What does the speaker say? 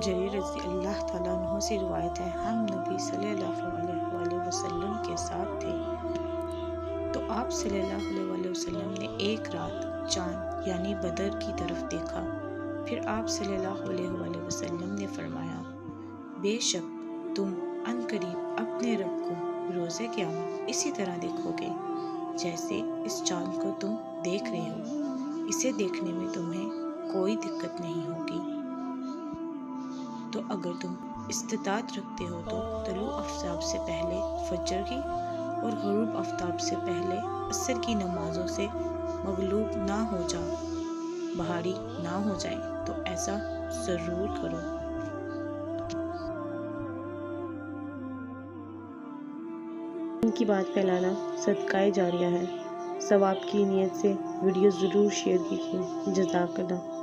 جریر رضی اللہ تعالیٰ عنہ سے روایت ہے، ہم نبی صلی اللہ علیہ وآلہ وسلم کے ساتھ تھے تو آپ صلی اللہ علیہ وسلم نے ایک رات چاند یعنی بدر کی طرف دیکھا۔ پھر آپ صلی اللہ علیہ وآلہ وسلم نے فرمایا، بے شک تم ان قریب اپنے رب کو روز قیامت اسی طرح دیکھو گے جیسے اس چاند کو تم دیکھ رہے ہو، اسے دیکھنے میں تمہیں کوئی دقت نہیں ہوگی۔ تو اگر تم استطاعت رکھتے ہو تو طلوع آفتاب سے پہلے فجر کی اور غروب آفتاب سے پہلے عصر کی نمازوں سے مغلوب نہ ہو جاؤ، بھاری نہ ہو جائیں تو ایسا ضرور کرو۔ ان کی بات پھیلانا صدقہ جاریہ ہے۔ ثواب کی نیت سے ویڈیو ضرور شیئر کیجیے۔ جزاک اللہ۔